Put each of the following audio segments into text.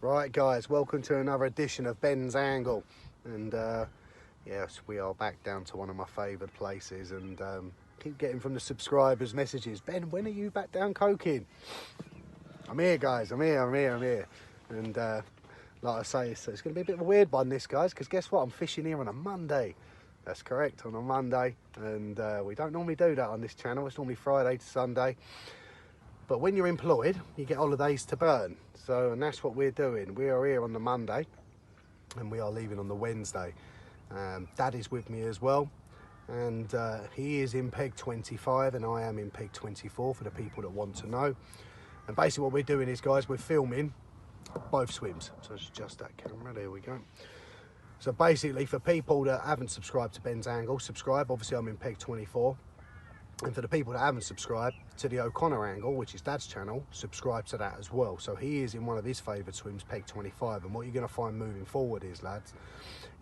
Right guys, welcome to another edition of Ben's Angle, and yes, we are back down to one of my favoured places, and keep getting from the subscribers messages, Ben, when are you back down coking? I'm here guys, I'm here, and like I say, it's going to be a bit of a weird one this guys, because guess what, I'm fishing here on a Monday. That's correct, on a Monday, and we don't normally do that on this channel. It's normally Friday to Sunday. But when you're employed, you get holidays to burn. So, and that's what we're doing. We are here on the Monday and we are leaving on the Wednesday. Dad is with me as well. And he is in peg 25 and I am in peg 24 for the people that want to know. And basically what we're doing is, guys, we're filming both swims. So it's just that camera, there we go. So basically for people that haven't subscribed to Ben's Angle, subscribe. Obviously I'm in peg 24. And for the people that haven't subscribed to the O'Connor Angle, which is Dad's channel, subscribe to that as well. So he is in one of his favourite swims, peg 25. And what you're going to find moving forward is, lads,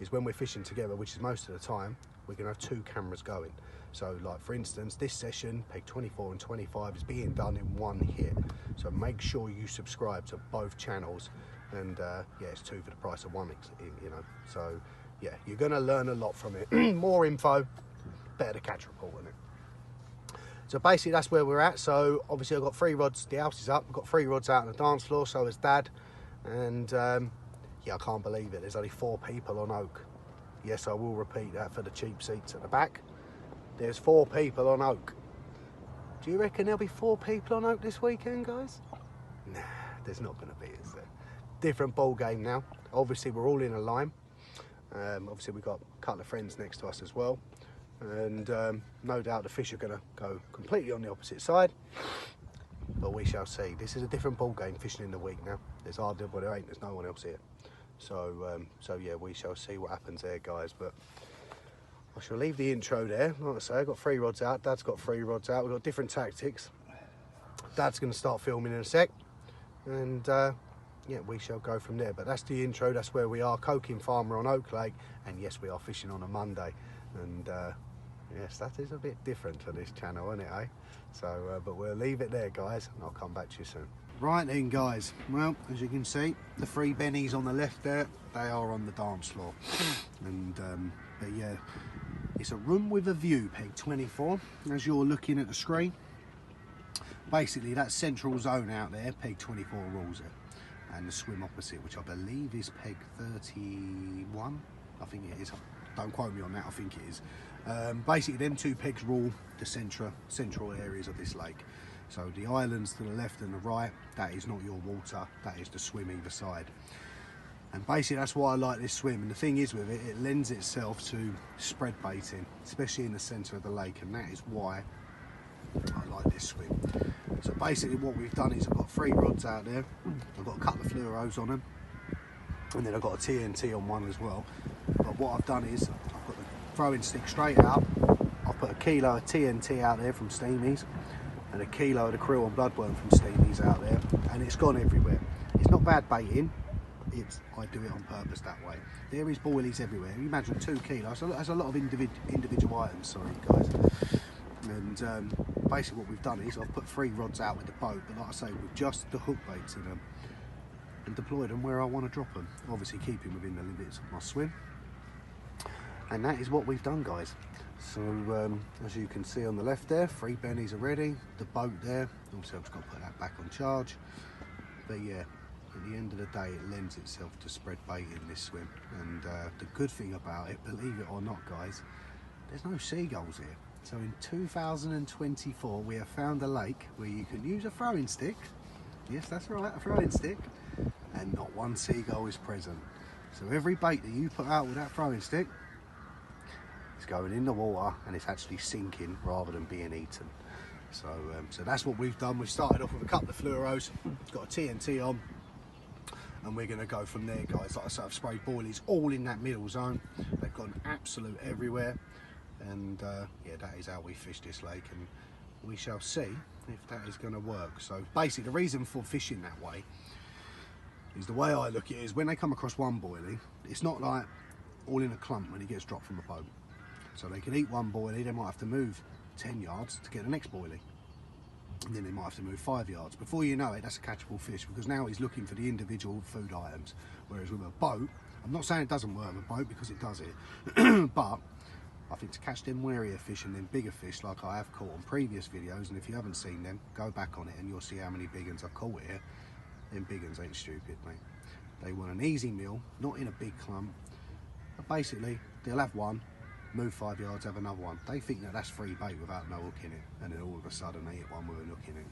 is when we're fishing together, which is most of the time, we're going to have two cameras going. So like for instance, this session, peg 24 and 25, is being done in one hit. So make sure you subscribe to both channels. And yeah, it's two for the price of one, you know. So yeah, you're going to learn a lot from it. More info, better to catch report on it. So basically that's where we're at. So obviously I've got 3 rods, the house is up, I've got 3 rods out on the dance floor, so has Dad. And yeah, I can't believe it, there's only 4 people on Oak. Yes, I will repeat that for the cheap seats at the back. There's 4 people on Oak. Do you reckon there'll be 4 people on Oak this weekend, guys? Nah, there's not gonna be, is there? Different ball game now. Obviously we're all in a line. Obviously we've got a couple of friends next to us as well. And no doubt the fish are going to go completely on the opposite side, but we shall see. This is a different ball game, fishing in the week now. There's hardly, well, there's no one else here, so yeah, we shall see what happens there, guys. But I shall leave the intro there. Like I say, I've got 3 rods out, Dad's got 3 rods out. We've got different tactics. Dad's going to start filming in a sec, and yeah, we shall go from there. But that's the intro. That's where we are, coking farmer on Oak Lake, and yes, we are fishing on a Monday. And yes, that is a bit different to this channel, isn't it, eh? So, but we'll leave it there, guys, and I'll come back to you soon. Right then, guys, well, as you can see, the 3 bennies on the left there, they are on the dance floor. And, but yeah, it's a room with a view, peg 24, as you're looking at the screen. Basically, that central zone out there, peg 24 rules it. And the swim opposite, which I believe is peg 31, I think it is. Don't quote me on that, I think it is. Basically, them 2 pegs rule the central areas of this lake. So the islands to the left and the right, that is not your water, that is the swim either side. And basically, that's why I like this swim. And the thing is with it, it lends itself to spread baiting, especially in the centre of the lake. And that is why I like this swim. So basically, what we've done is I've got 3 rods out there. I've got a couple of fluoros on them. And then I've got a TNT on one as well. But what I've done is I've put the throwing stick straight out. I've put a kilo of TNT out there from Steamies and a kilo of the krill and bloodworm from Steamies out there, and it's gone everywhere. It's not bad baiting. I do it on purpose that way. There is boilies everywhere. You imagine 2 kilos. That's a lot of individual items. Sorry, guys. And basically what we've done is I've put 3 rods out with the boat, but like I say, with just the hook baits in them, and deploy them where I want to drop them, obviously keeping within the limits of my swim. And that is what we've done, guys. So as you can see on the left there, 3 bennies are ready, the boat there, obviously I've just got to put that back on charge. But yeah, at the end of the day, it lends itself to spread bait in this swim. And the good thing about it, believe it or not, guys, there's no seagulls here. So in 2024 we have found a lake where you can use a throwing stick. Yes, that's right, a throwing stick, and not 1 seagull is present. So every bait that you put out with that throwing stick is going in the water and it's actually sinking rather than being eaten. So so that's what we've done. We've started off with a couple of fluoros, got a TNT on, and we're going to go from there, guys. Like I said, I've sprayed boilies all in that middle zone. They've gone absolute everywhere, and yeah, that is how we fish this lake, and we shall see if that is going to work. So basically the reason for fishing that way is, the way I look at it is, when they come across one boilie, it's not like all in a clump when it gets dropped from a boat. So they can eat one boilie, they might have to move 10 yards to get the next boilie. and then he might have to move 5 yards. Before you know it, that's a catchable fish, because now he's looking for the individual food items. Whereas with a boat, I'm not saying it doesn't work with a boat, because it does it, but I think to catch them warier fish and then bigger fish like I have caught on previous videos, and if you haven't seen them, go back on it and you'll see how many big ones I've caught here. Them big ones ain't stupid, mate. They want an easy meal, not in a big clump. But basically, they'll have one, move 5 yards, have another one. They think that that's free bait without no hook in it, and then all of a sudden they hit one with a hook in it.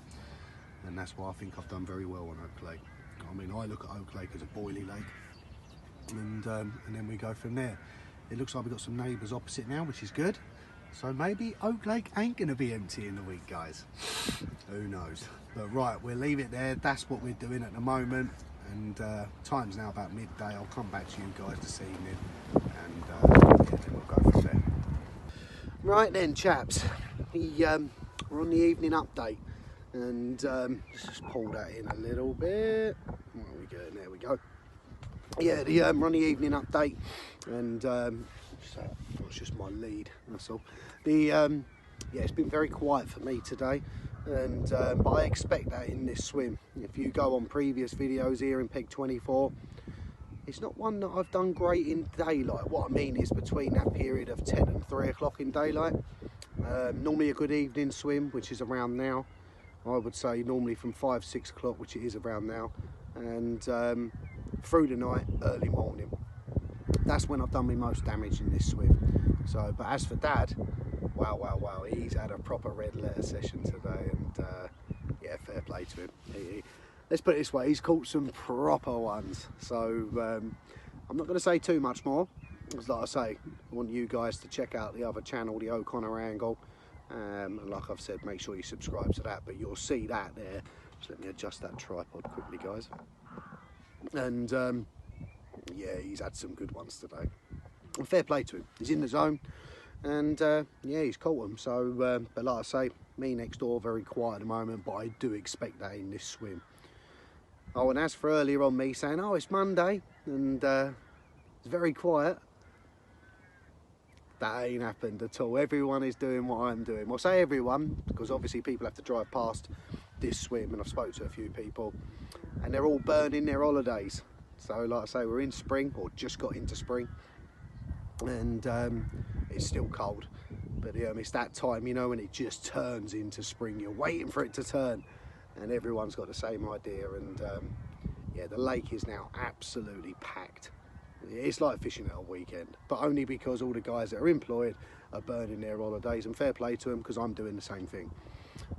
And that's why I think I've done very well on Oak Lake. I mean, I look at Oak Lake as a boilie lake, and then we go from there. It looks like we've got some neighbours opposite now, which is good. So maybe Oak Lake ain't going to be empty in the week, guys. Who knows? But right, we'll leave it there. That's what we're doing at the moment. And time's now about midday. I'll come back to you guys this evening, and yeah, then we'll go from there. Right then, chaps. We're on the evening update, and let's just pull that in a little bit. What are we getting? There we go. Yeah, we're on the evening update, and so it's just my lead. That's all. Yeah, it's been very quiet for me today. And but I expect that in this swim. If you go on previous videos here in Peg 24, it's not one that I've done great in daylight. What I mean is between that period of 10 and 3 o'clock in daylight. Normally a good evening swim, which is around now. I would say normally from 5, 6 o'clock, which it is around now, and through the night, early morning. That's when I've done my most damage in this swim. So, but as for Dad, wow, he's had a proper red letter session today, and yeah, fair play to him. Let's put it this way, he's caught some proper ones. So I'm not going to say too much more, because like I say, I want you guys to check out the other channel, the O'Connor Angle, and like I've said, make sure you subscribe to that, but you'll see that there. Just let me adjust that tripod quickly, guys. And yeah, he's had some good ones today. And fair play to him, he's in the zone. And yeah, he's caught them. So, but like I say, me next door, very quiet at the moment, but I do expect that in this swim. Oh, and as for earlier on me saying, oh, it's Monday, and it's very quiet, that ain't happened at all. Everyone is doing what I'm doing. Well, I say everyone, because obviously people have to drive past this swim, and I've spoke to a few people, and they're all burning their holidays. So, like I say, we're in spring, or just got into spring, and it's still cold, but it's that time, you know, when it just turns into spring. You're waiting for it to turn, and everyone's got the same idea. And yeah, the lake is now absolutely packed. It's like fishing at a weekend, but only because all the guys that are employed are burning their holidays, and fair play to them, because I'm doing the same thing.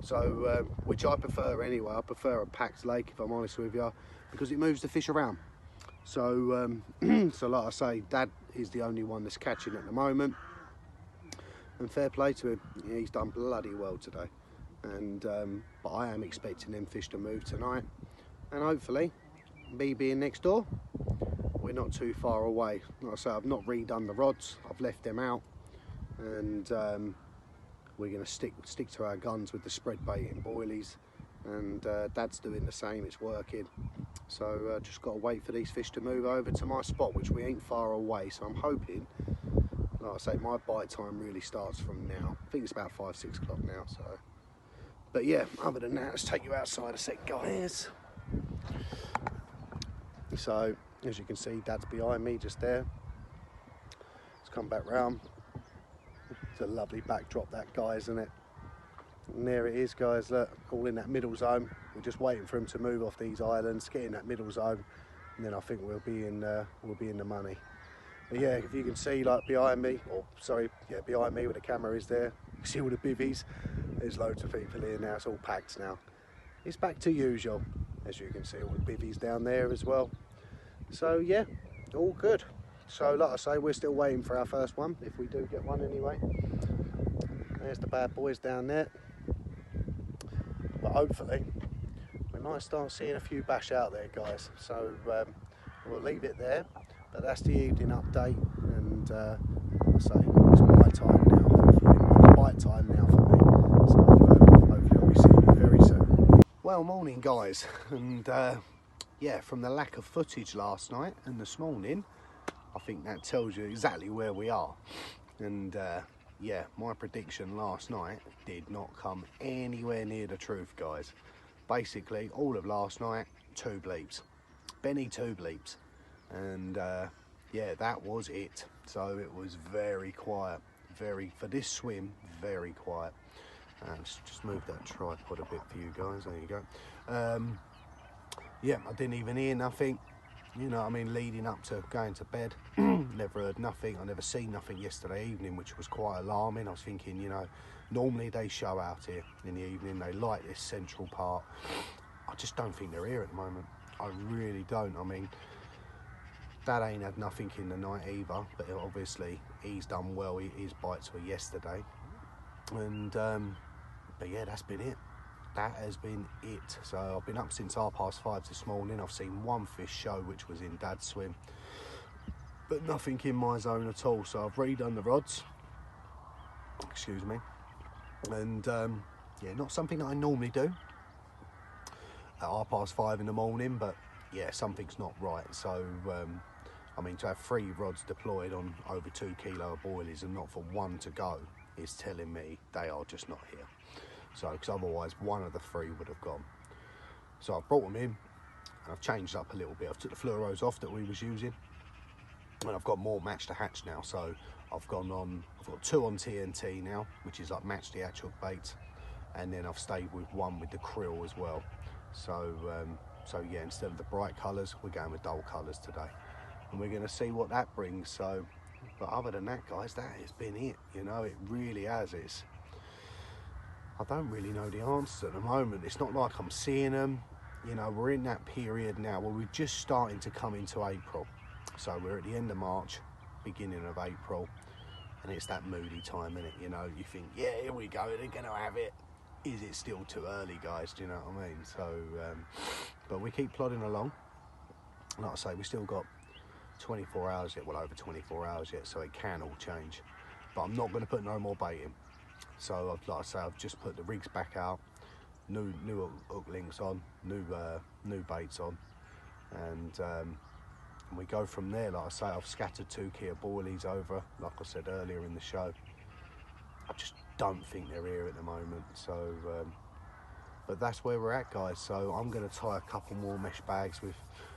So which I prefer anyway. I prefer a packed lake, if I'm honest with you, because it moves the fish around. So so like I say, Dad is the only one that's catching at the moment, and fair play to him. Yeah, he's done bloody well today, and but I am expecting them fish to move tonight, and hopefully, me being next door, we're not too far away. Like I say, I've not redone the rods, I've left them out, and we're going to stick to our guns with the spread bait and boilies, and Dad's doing the same. It's working. So just got to wait for these fish to move over to my spot, which we ain't far away. So I'm hoping, like I say, my bite time really starts from now. I think it's about 5, 6 o'clock now. So, but yeah, other than that, let's take you outside a sec, guys. So as you can see, Dad's behind me just there. Let's come back round. It's a lovely backdrop, that, guys, isn't it? And there it is, guys, look, all in that middle zone. We're just waiting for him to move off these islands, get in that middle zone, and then I think we'll be in the money. But yeah, if you can see, like behind me, or sorry, yeah, behind me where the camera is there, you see all the bivvies. There's loads of people here now. It's all packed now. It's back to usual, as you can see, all the bivvies down there as well. So yeah, all good. So like I say, we're still waiting for our first one, if we do get one anyway. There's the bad boys down there. But hopefully we might start seeing a few bash out there, guys. So we'll leave it there. But that's the evening update, and like I say, it's bite time now. Hopefully, bite time now for me. So hopefully I'll be seeing you very soon. Well, morning, guys, and yeah, from the lack of footage last night and this morning, I think that tells you exactly where we are. And yeah, my prediction last night did not come anywhere near the truth, guys. Basically, all of last night, 2 bleeps. Benny 2 bleeps. And yeah, that was it. So it was very quiet. For this swim, very quiet. Let's just move that tripod a bit for you guys. There you go. Yeah, I didn't even hear nothing. You know what I mean, leading up to going to bed. Never heard nothing. I never seen nothing yesterday evening, which was quite alarming. I was thinking, you know, normally they show out here in the evening. They like this central part. I just don't think they're here at the moment. I really don't. I mean, Dad ain't had nothing in the night either, but obviously he's done well. His bites were yesterday. And, but yeah, that's been it. That has been it. So I've been up since 5:30 this morning. I've seen 1 fish show, which was in Dad's swim, but nothing in my zone at all. So I've redone the rods, excuse me, and yeah, not something that I normally do at 5:30 in the morning, but yeah, something's not right. So I mean, to have 3 rods deployed on over 2 kilo of boilies and not for 1 to go is telling me they are just not here. So, because otherwise 1 of the 3 would have gone. So I've brought them in and I've changed up a little bit. I've took the fluoros off that we was using, and I've got more match to hatch now. So I've got 2 on TNT now, which is like match the actual bait, and then I've stayed with 1 with the krill as well. So so yeah, instead of the bright colours, we're going with dull colours today, and we're going to see what that brings. So, but other than that, guys, that has been it. You know, it really has. I don't really know the answers at the moment. It's not like I'm seeing them. You know, we're in that period now where we're just starting to come into April. So we're at the end of March, beginning of April, and it's that moody time, innit? You know, you think, yeah, here we go, they're going to have it. Is it still too early, guys? Do you know what I mean? So, but we keep plodding along. Like I say, we still got 24 hours yet, well, over 24 hours yet, so it can all change. But I'm not going to put no more bait in. So, like I say, I've just put the rigs back out, new hook links on, new baits on, and we go from there. Like I say, I've scattered 2 kilo boilies over, like I said earlier in the show. I just don't think they're here at the moment. So, but that's where we're at, guys. So I'm going to tie a couple more mesh bags with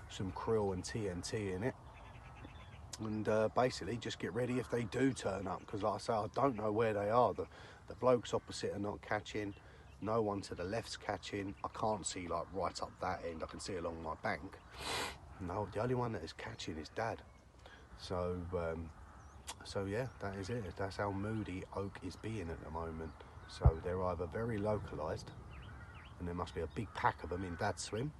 some krill and TNT in it, and basically just get ready if they do turn up, because like I say, I don't know where they are. The blokes opposite are not catching, no one to the left's catching. I can't see like right up that end. I can see along my bank. No, the only one that is catching is Dad. So so yeah, that is it. That's how moody Oak is being at the moment. So they're either very localised, and there must be a big pack of them in Dad's swim,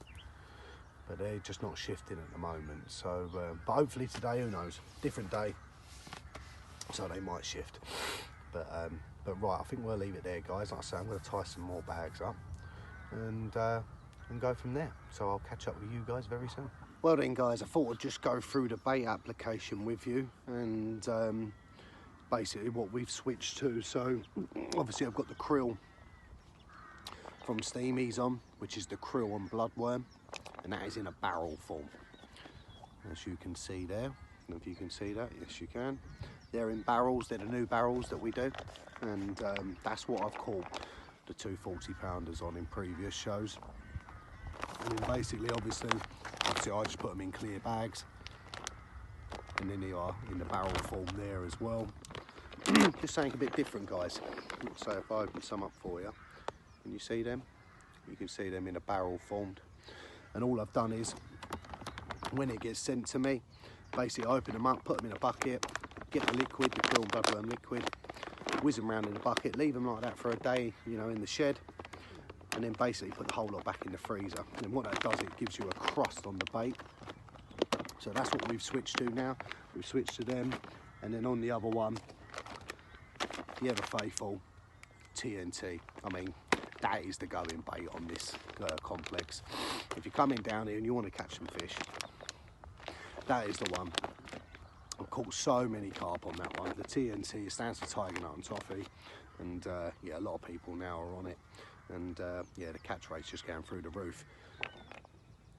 but they're just not shifting at the moment. So but hopefully today, who knows, different day, so they might shift. But right, I think we'll leave it there, guys. Like I say, I'm going to tie some more bags up and go from there. So I'll catch up with you guys very soon. Well then, guys, I thought I'd just go through the bait application with you, and basically what we've switched to. So obviously I've got the krill from Steamies on, which is the krill on bloodworm, and that is in a barrel form, as you can see there. I don't know if you can see that. Yes, you can. They're in barrels. They're the new barrels that we do, and that's what I've caught the 2 40-pounders on in previous shows. And then basically, obviously I just put them in clear bags, and then they are in the barrel form there as well. Just something a bit different, guys. So if I open some up for you, can you see them? You can see them in a barrel formed. And all I've done is, when it gets sent to me, basically open them up, put them in a bucket, get the liquid, the krill and bloodworm liquid, whiz them around in the bucket, leave them like that for a day, you know, in the shed, and then basically put the whole lot back in the freezer. And what that does, it gives you a crust on the bait. So that's what we've switched to now. We've switched to them, and then on the other one, the ever faithful TNT. I mean, that is the going bait on this complex. If you're coming down here and you want to catch some fish, that is the one. I've caught so many carp on that one. The TNT stands for Tiger Nut and Toffee, and yeah, a lot of people now are on it, and yeah, the catch rate's just going through the roof.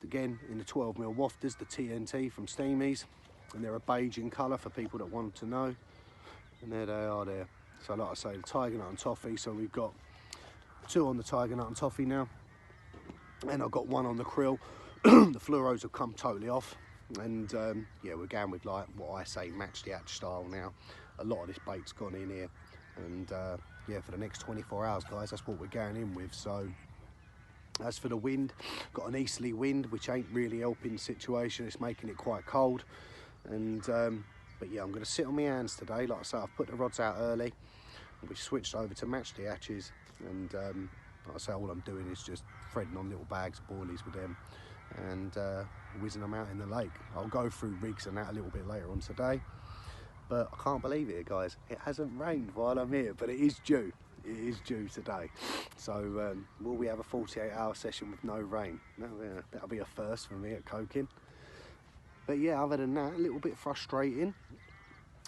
Again, in the 12mm wafters, the TNT from Steamies, and they're a beige in colour for people that want to know, and there they are there. So like I say, the tiger nut and toffee, so we've got 2 on the tiger nut and toffee now, and I've got 1 on the krill. The fluoros have come totally off, and yeah, we're going with like what I say match the hatch style now. A lot of this bait's gone in here, and yeah, for the next 24 hours guys, that's what we're going in with. So as for the wind, got an easterly wind which ain't really helping the situation. It's making it quite cold, and but yeah, I'm going to sit on my hands today. Like I say, I've put the rods out early, we switched over to match the hatches, and like I say, all I'm doing is just threading on little bags of boilies with them and whizzing them out in the lake. I'll go through rigs and that a little bit later on today, but I can't believe it guys, it hasn't rained while I'm here, but it is due. It is due today. So will we have a 48-hour session with no rain? No, yeah, that'll be a first for me at Coking. But yeah, other than that, a little bit frustrating.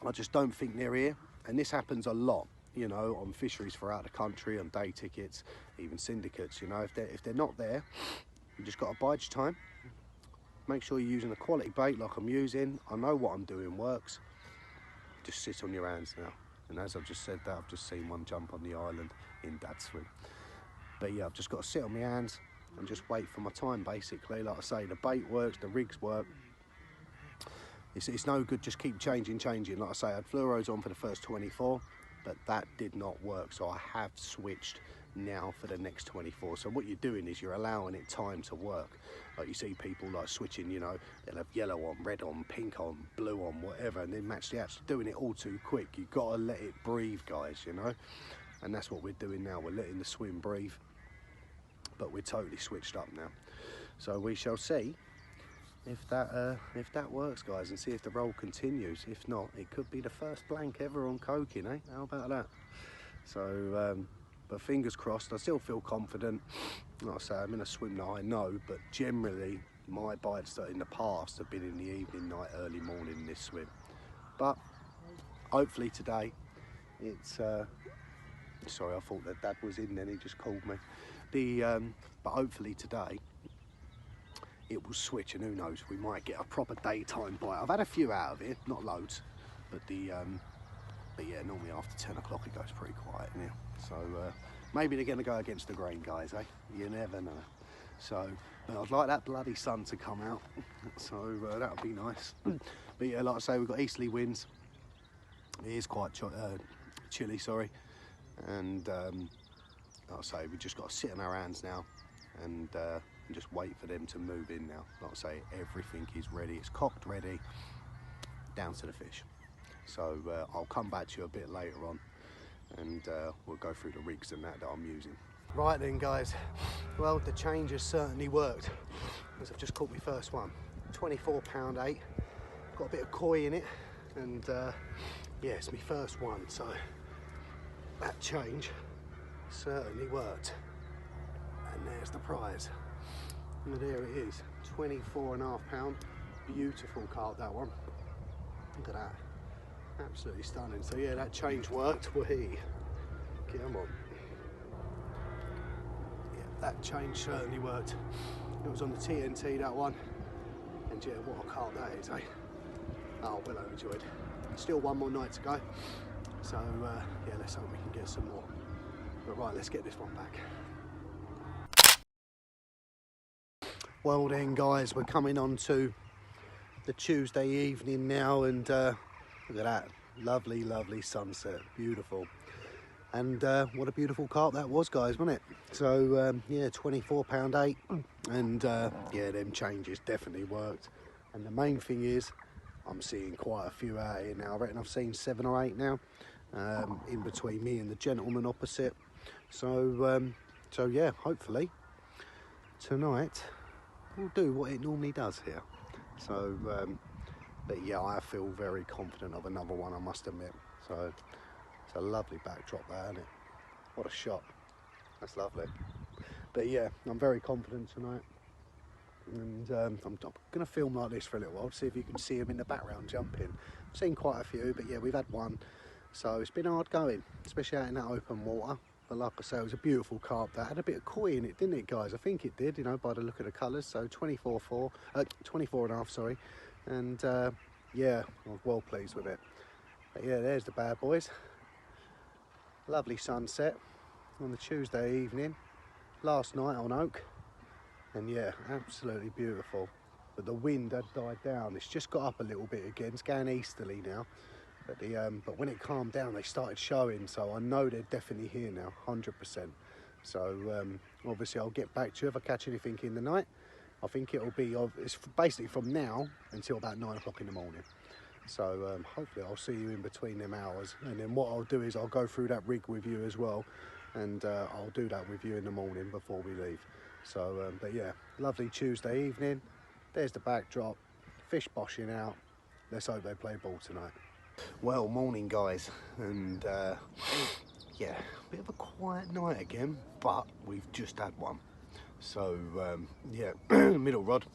I just don't think they're here, and this happens a lot, you know, on fisheries throughout the country, on day tickets, even syndicates. You know, if they're not there, you just got to bide your time. Make sure you're using a quality bait like I'm using. I know what I'm doing works. Just sit on your hands now. And as I've just said that, I've just seen one jump on the island in Dad's swim. But yeah, I've just got to sit on my hands and just wait for my time basically. Like I say, the bait works, the rigs work. It's no good just keep changing. Like I say, I had fluoros on for the first 24, but that did not work. So I have switched now for the next 24. So what you're doing is you're allowing it time to work. Like you see people like switching, you know, they'll have yellow on, red on, pink on, blue on, whatever, and then match the hatch, doing it all too quick. You've got to let it breathe, guys, you know, and that's what we're doing now. We're letting the swim breathe, but we're totally switched up now. So we shall see if that works, guys, and see if the roll continues. If not, it could be the first blank ever on Coking, eh? How about that? So but fingers crossed. I still feel confident. Like I say, I'm in a swim that I know, but generally my bites that in the past have been in the evening, night, early morning in this swim. But hopefully today it's sorry, I thought that Dad was in then, he just called me. But hopefully today it will switch, and who knows, we might get a proper daytime bite. I've had a few out of it, not loads, but but yeah, normally after 10 o'clock it goes pretty quiet in here. So maybe they're going to go against the grain, guys, eh? You never know. So I'd like that bloody sun to come out, so that would be nice. But yeah, like I say, we've got easterly winds. It is quite chilly, sorry, and like I say, we've just got to sit on our hands now and just wait for them to move in now. Like I say, everything is ready, it's cocked ready, down to the fish. So I'll come back to you a bit later on, and we'll go through the rigs and that I'm using. Right then, guys, well, the change has certainly worked, as I've just caught my first one. 24 pound 8, got a bit of koi in it, and yeah, it's my first one, so that change certainly worked. And there's the prize, and there it is, 24.5 pound, beautiful carp, that one. Look at that, absolutely stunning. So yeah, that change worked. Wahee, come on. Yeah, that change certainly worked. It was on the TNT, that one, and yeah, what a carp that is, eh? Oh, well overjoyed. Still one more night to go, so yeah, let's hope we can get some more. But right, let's get this one back. Well then, guys, we're coming on to the Tuesday evening now, and look at that, lovely, lovely sunset, beautiful. And what a beautiful carp that was, guys, wasn't it? So yeah, 24 pound 8, and yeah, them changes definitely worked. And the main thing is, I'm seeing quite a few out here now. I reckon I've seen 7 or 8 now, in between me and the gentleman opposite. So so yeah, hopefully tonight will do what it normally does here. So but yeah, I feel very confident of another one, I must admit. So it's a lovely backdrop there, isn't it? What a shot, that's lovely. But yeah, I'm very confident tonight, and I'm going to film like this for a little while, see if you can see him in the background jumping. I've seen quite a few, but yeah, we've had one, so it's been hard going, especially out in that open water. But like I say, it was a beautiful carp that had a bit of koi in it, didn't it, guys? I think it did, you know, by the look of the colours. So 24.5, sorry, and yeah, I was well pleased with it. But yeah, there's the bad boys. Lovely sunset on the Tuesday evening, last night on Oak, and yeah, absolutely beautiful. But the wind had died down. It's just got up a little bit again. It's going easterly now, but when it calmed down, they started showing. So I know they're definitely here now, 100%. So obviously I'll get back to you if I catch anything in the night. I think it'll be, it's basically from now until about 9 o'clock in the morning. So hopefully I'll see you in between them hours, and then what I'll do is I'll go through that rig with you as well, and I'll do that with you in the morning before we leave. So but yeah, lovely Tuesday evening. There's the backdrop, fish boshing out. Let's hope they play ball tonight. Well, morning guys, and yeah, a bit of a quiet night again, but we've just had one. So yeah, middle rod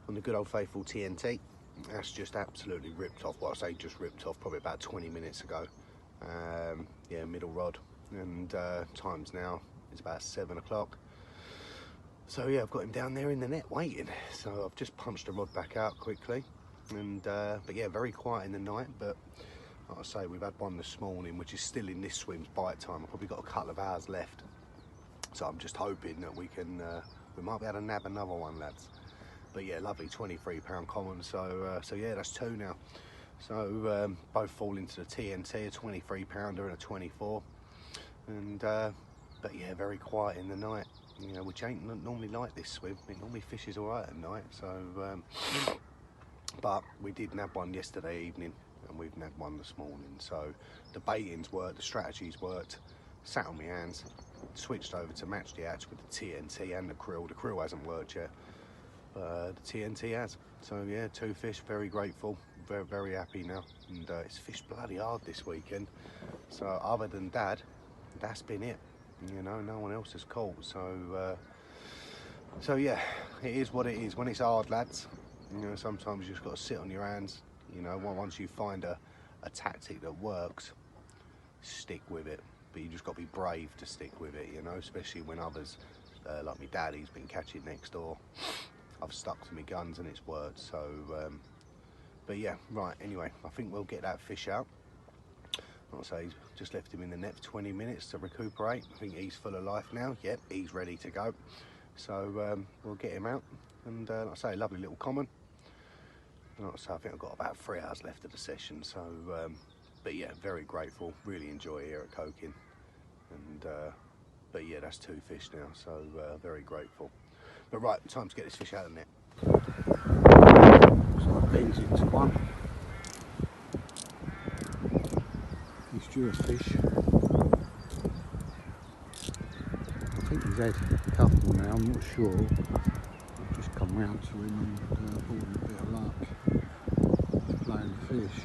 on the good old faithful TNT. That's just absolutely ripped off. Well, I say just ripped off, probably about 20 minutes ago. Yeah, middle rod, and times now it's about 7 o'clock. So yeah, I've got him down there in the net waiting. So I've just punched the rod back out quickly, and but yeah, very quiet in the night. But like I say, we've had one this morning, which is still in this swim's bite time. I've probably got a couple of hours left, so I'm just hoping that we can, we might be able to nab another one, lads. But yeah, lovely 23-pound common. So so yeah, that's 2 now. So both fall into the TNT, a 23-pounder and a 24. And but yeah, very quiet in the night. You know, which ain't normally like this swim. It normally fishes all right at night. So, but we did nab one yesterday evening, and we've nabbed one this morning. So the baitings worked, the strategies worked. Sat on my hands, switched over to match the hatch with the TNT and the krill. The krill hasn't worked yet. The TNT has. So yeah, 2 fish, very grateful, very, very happy now. And it's fished bloody hard this weekend. So other than Dad, that's been it. You know, no one else has caught. So so yeah, it is what it is. When it's hard, lads, you know, sometimes you just got to sit on your hands. You know, once you find a tactic that works, stick with it. But you just got to be brave to stick with it, you know, especially when others, like my dad, he's been catching next door. I've stuck to my guns and it's worked. So, but yeah, right, anyway, I think we'll get that fish out. Like I say, just left him in the net for 20 minutes to recuperate. I think he's full of life now. Yep, he's ready to go. So we'll get him out. And like I say, lovely little common. And like I say, I think I've got about 3 hours left of the session. So, but yeah, very grateful. Really enjoy here at Coking. And but yeah, that's 2 fish now. So very grateful. But right, time to get this fish out of the net. So I bends into one. He's due a fish. I think he's had a couple now, I'm not sure. I've just come round to him and brought him a bit of luck. He's playing the fish.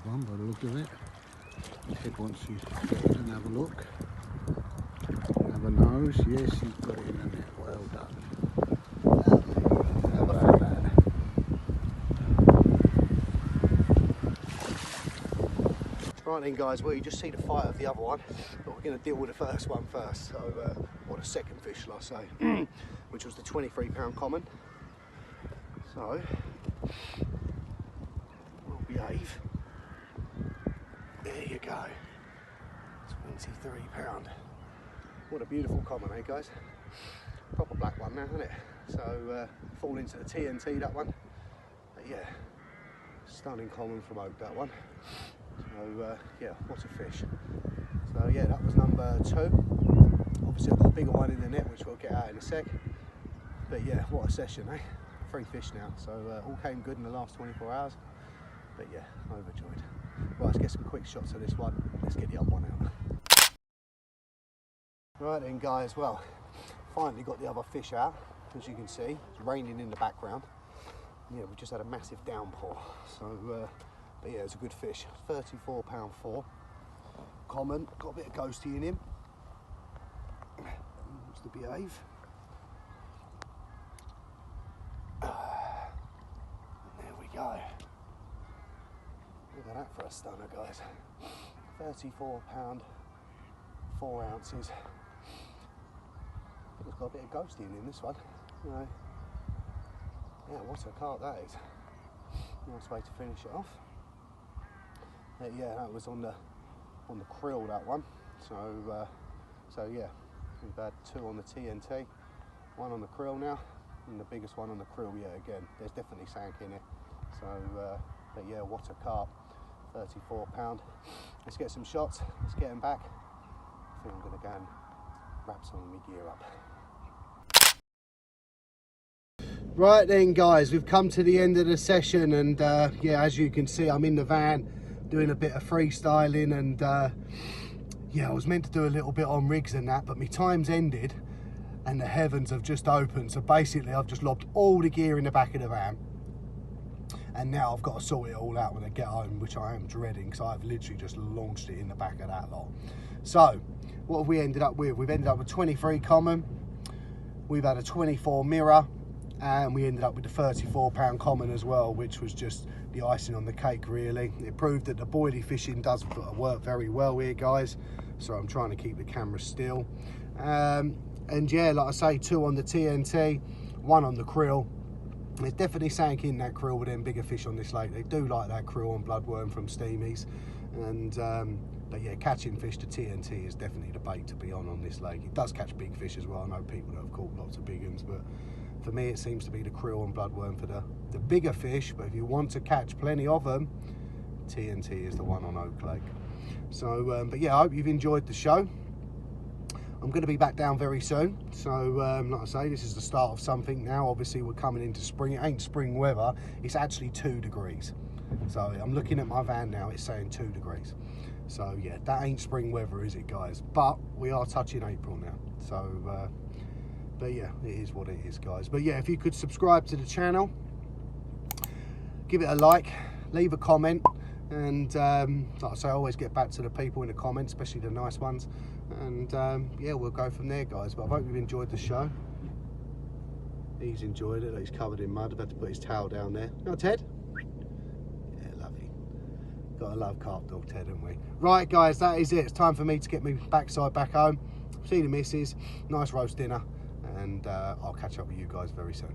One by the look of it. He said once you get in and have a look, have a nose. Yes, he's got it in the net. Well done. How about that? Right then, guys. Well, you just see the fight of the other one, but we're going to deal with the first one first. So, or the second fish, shall I say, which was the 23-pound common. So, we'll behave. There you go, 23-pound. What a beautiful common, eh guys? Proper black one now, isn't it? So fall into the TNT, that one. But yeah, Stunning common from Oak, that one. So yeah, what a fish. So yeah, that was number 2. Obviously I've got a bigger one in the net which we'll get out in a sec. But yeah, what a session, eh? 3 fish now, so all came good in the last 24 hours. But yeah, overjoyed. Right, let's get some quick shots of this one. Let's get the other one out. Right then guys, well, finally got the other fish out. As you can see, it's raining in the background. Yeah, we just had a massive downpour. So, but yeah, it's a good fish. 34 pound 4. Common, got a bit of ghosty in him. Wants to behave. And there we go. Look at that for a stunner, guys. 34 pound 4 ounces. It's got a bit of ghosty in him, this one. You know, yeah, what a carp that is. Nice way to finish it off. Yeah, that was on the krill, that one. So so yeah, we've had 2 on the TNT, 1 on the krill now, and the biggest one on the krill. Yeah, again, there's definitely sank in it. So but yeah, what a carp. 34 pound. Let's get some shots. Let's get him back. I think I'm going to go and wrap some of my gear up. Right then guys, we've come to the end of the session, and yeah, as you can see, I'm in the van doing a bit of freestyling, and yeah, I was meant to do a little bit on rigs and that, but my time's ended and the heavens have just opened. So basically I've just lobbed all the gear in the back of the van, and now I've got to sort it all out when I get home, which I am dreading because I've literally just launched it in the back of that lot. So what have we ended up with? We've ended up with 23 common, we've had a 24 mirror, and we ended up with the 34 pound common as well, which was just the icing on the cake really. It proved that the boilie fishing does work very well here, guys. So I'm trying to keep the camera still. And yeah, like I say, 2 on the TNT, 1 on the krill. There's definitely sank in that krill with them bigger fish on this lake. They do like that krill and bloodworm from Steamies. And but yeah, catching fish to TNT is definitely the bait to be on this lake. It does catch big fish as well. I know people that have caught lots of big ones, but for me it seems to be the krill and bloodworm for the bigger fish. But if you want to catch plenty of them, TNT is the one on Oak Lake. So but yeah, I hope you've enjoyed the show. I'm going to be back down very soon, so like I say, this is the start of something now. Obviously we're coming into spring. It ain't spring weather, it's actually 2 degrees. So I'm looking at my van now, it's saying 2 degrees. So yeah, that ain't spring weather, is it guys? But we are touching April now, so but yeah, it is what it is, guys. But yeah, if you could subscribe to the channel, give it a like, leave a comment, and like I say, I always get back to the people in the comments, especially the nice ones. And yeah, we'll go from there, guys. But I hope you've enjoyed the show. He's enjoyed it. He's covered in mud. I've had to put his towel down there. No, Ted? Yeah, lovely. Gotta love Carp Dog Ted, haven't we? Right, guys, that is it. It's time for me to get my backside back home, see the missus, nice roast dinner, and I'll catch up with you guys very soon.